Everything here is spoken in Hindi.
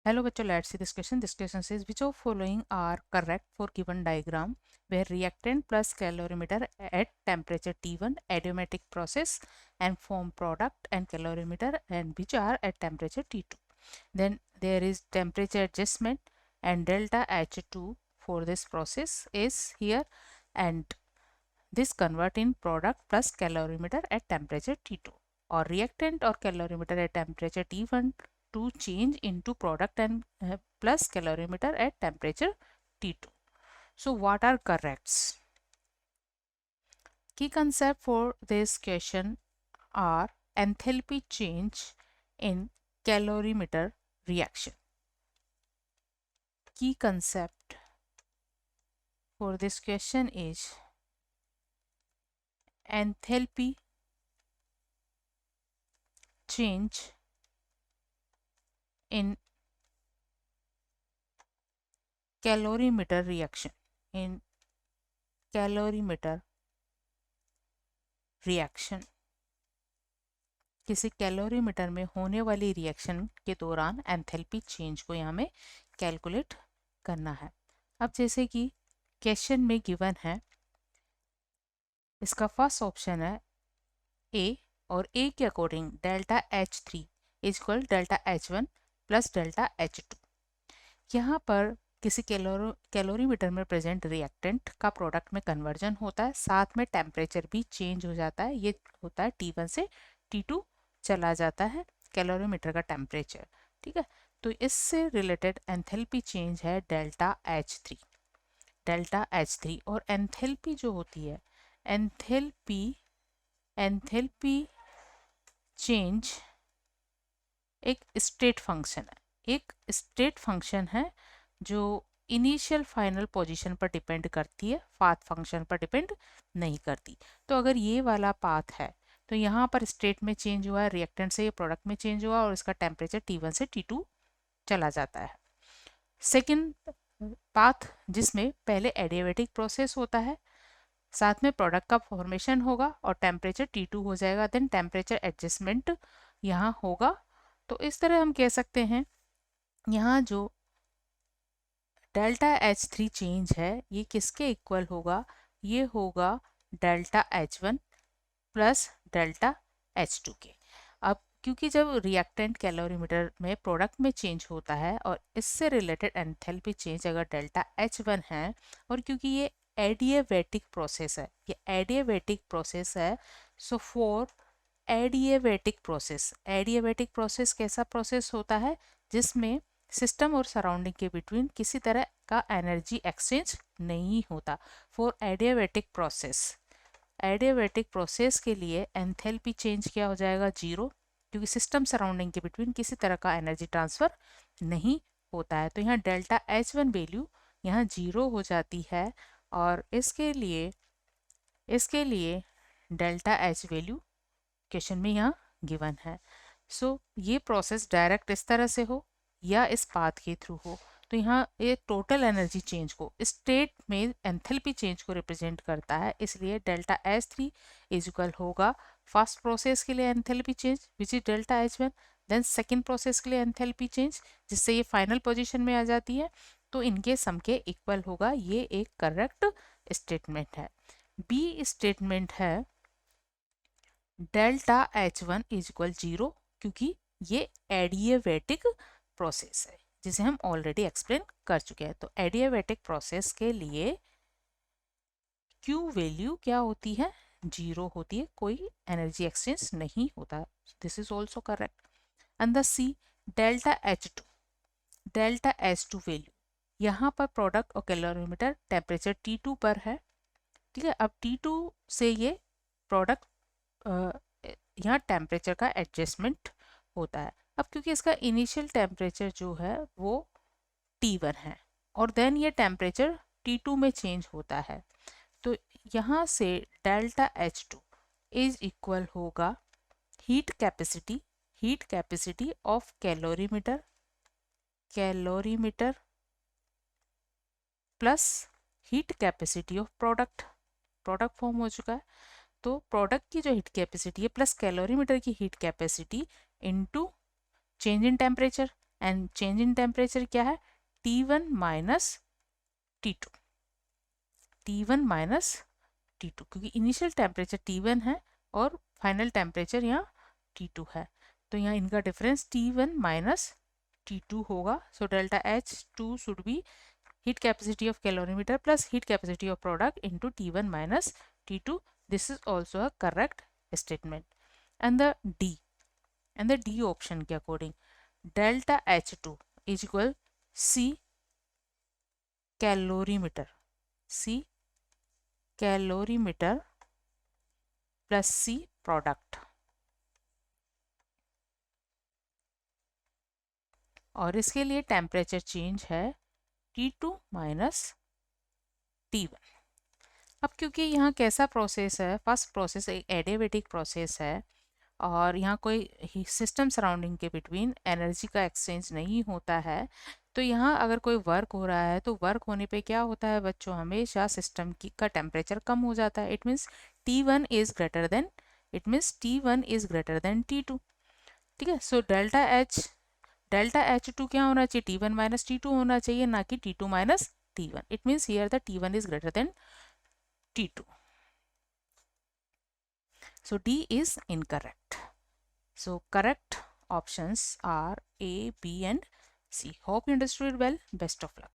Hello bachcho, let's see this question. This question says which of following are correct for given diagram where reactant plus calorimeter at temperature T1 aromatic process and form product and calorimeter and which are at temperature T2. Then there is temperature adjustment and delta H2 for this process is here, and this convert in product plus calorimeter at temperature T2 or reactant or calorimeter at temperature T1 to change into product and plus calorimeter at temperature T2. So what are corrects? Key concept for this question are enthalpy change in calorimeter reaction. Key concept for this question is enthalpy change in calorimeter reaction. In calorimeter reaction, किसी कैलोरीमीटर में होने वाली रिएक्शन के दौरान एंथैल्पी चेंज को यहाँ में कैलकुलेट करना है। अब जैसे कि क्वेश्चन में गिवन है, इसका फर्स्ट ऑप्शन है ए और ए के according delta H3 is equal delta H1 plus delta H2। यहाँ पर किसी कैलोरीमीटर में प्रेजेंट रिएक्टेंट का प्रोडक्ट में कन्वर्जन होता है, साथ में टेम्परेचर भी चेंज हो जाता है। ये होता है T1 से T2 चला जाता है कैलोरीमीटर का टेम्परेचर, ठीक है। तो इससे रिलेटेड एंथैल्पी चेंज है डेल्टा H3, डेल्टा H3। और एंथैल्पी जो होती है, एंथैल्पी चेंज एक स्टेट फंक्शन है, एक स्टेट फंक्शन है जो इनिशियल फाइनल पोजीशन पर डिपेंड करती है, पाथ फंक्शन पर डिपेंड नहीं करती। तो अगर ये वाला पाथ है तो यहाँ पर स्टेट में चेंज हुआ है, रिएक्टेंट से ये प्रोडक्ट में चेंज हुआ और इसका टेम्परेचर T1 से T2 चला जाता है। सेकेंड पाथ जिसमें पहले एडियाबेटिक प्रोसेस होता है, साथ में प्रोडक्ट का फॉर्मेशन होगा और टेम्परेचर T2 हो जाएगा, देन टेम्परेचर एडजस्टमेंट यहाँ होगा। तो इस तरह हम कह सकते हैं यहाँ जो डेल्टा H3 चेंज है ये किसके इक्वल होगा, ये होगा delta H1 plus delta H2 के। अब क्योंकि जब रिएक्टेंट कैलोरीमीटर में प्रोडक्ट में चेंज होता है और इससे रिलेटेड एंथैल्पी चेंज अगर डेल्टा H1 है, और क्योंकि ये एडियाबेटिक प्रोसेस है, ये एडियाबेटिक प्रोसेस है, सो फॉर एडियाबेटिक प्रोसेस कैसा प्रोसेस होता है जिसमें सिस्टम और सराउंडिंग के बिटवीन किसी तरह का एनर्जी एक्सचेंज नहीं होता। फॉर एडियाबेटिक प्रोसेस के लिए एंथैल्पी चेंज क्या हो जाएगा, जीरो, क्योंकि सिस्टम सराउंडिंग के बिटवीन किसी तरह का एनर्जी ट्रांसफर नहीं होता है। तो यहाँ डेल्टा H1 वैल्यू यहाँ जीरो हो जाती है और इसके लिए डेल्टा H वैल्यू क्वेश्चन में यहाँ गिवन है। सो ये प्रोसेस डायरेक्ट इस तरह से हो या इस पाथ के थ्रू हो, तो यहाँ ये टोटल एनर्जी चेंज को, स्टेट में एंथैल्पी चेंज को रिप्रेजेंट करता है, इसलिए डेल्टा H3 इज इक्वल होगा फर्स्ट प्रोसेस के लिए enthalpy change which is delta H1, then second process के लिए एंथैल्पी चेंज जिससे ये फाइनल पोजीशन में आ जाती है, तो इनके सम के इक्वल होगा। ये एक करेक्ट स्टेटमेंट है। बी स्टेटमेंट है delta H1 is equal zero, क्योंकि ये एडियाबेटिक प्रोसेस है जिसे हम ऑलरेडी एक्सप्लेन कर चुके हैं। तो एडियाबेटिक प्रोसेस के लिए Q वैल्यू क्या होती है, जीरो होती है, कोई एनर्जी एक्सचेंज नहीं होता। This is also correct. And the C delta H2 value, यहाँ पर प्रोडक्ट और कैलोरीमीटर टेम्परेचर T2 पर है, ठीक है। अब T2 से ये प्रोडक्ट यहाँ टेम्परेचर का एडजस्टमेंट होता है। अब क्योंकि इसका इनिशियल टेम्परेचर जो है वो T1 है और देन ये टेम्परेचर T2 में चेंज होता है, तो यहाँ से डेल्टा H2 इज इक्वल होगा heat capacity of calorimeter plus heat capacity of product form हो चुका है। तो प्रोडक्ट की जो हीट कैपेसिटी है प्लस कैलोरीमीटर की heat capacity into change in temperature, and change in temperature क्या है, T1 minus T2, T1 minus T2, क्योंकि इनिशियल टेम्परेचर T1 है और फाइनल टेम्परेचर यहाँ T2 है, तो यहाँ इनका डिफरेंस T1 माइनस T2 होगा. So delta H2 should be heat capacity of calorimeter plus heat capacity of product into T1 minus T2. This is also a correct statement. And the D option के according delta H2 is equal C calorimeter plus C product. और इसके लिए टेम्परेचर चेंज है T2 माइनस T1. अब क्योंकि यहाँ कैसा प्रोसेस है, फर्स्ट प्रोसेस एक एडियाबेटिक प्रोसेस है और यहाँ कोई सिस्टम सराउंडिंग के बिटवीन एनर्जी का एक्सचेंज नहीं होता है, तो यहाँ अगर कोई वर्क हो रहा है तो वर्क होने पे क्या होता है बच्चों, हमेशा सिस्टम का टेम्परेचर कम हो जाता है. It means T1 is greater than T2. ठीक है. सो डेल्टा H2 क्या होना चाहिए, T1 माइनस T2 होना चाहिए, ना कि T2 minus T1. It means here the T1 is greater than T2. So D is incorrect. So correct options are A, B and C. Hope you understood well. Best of luck.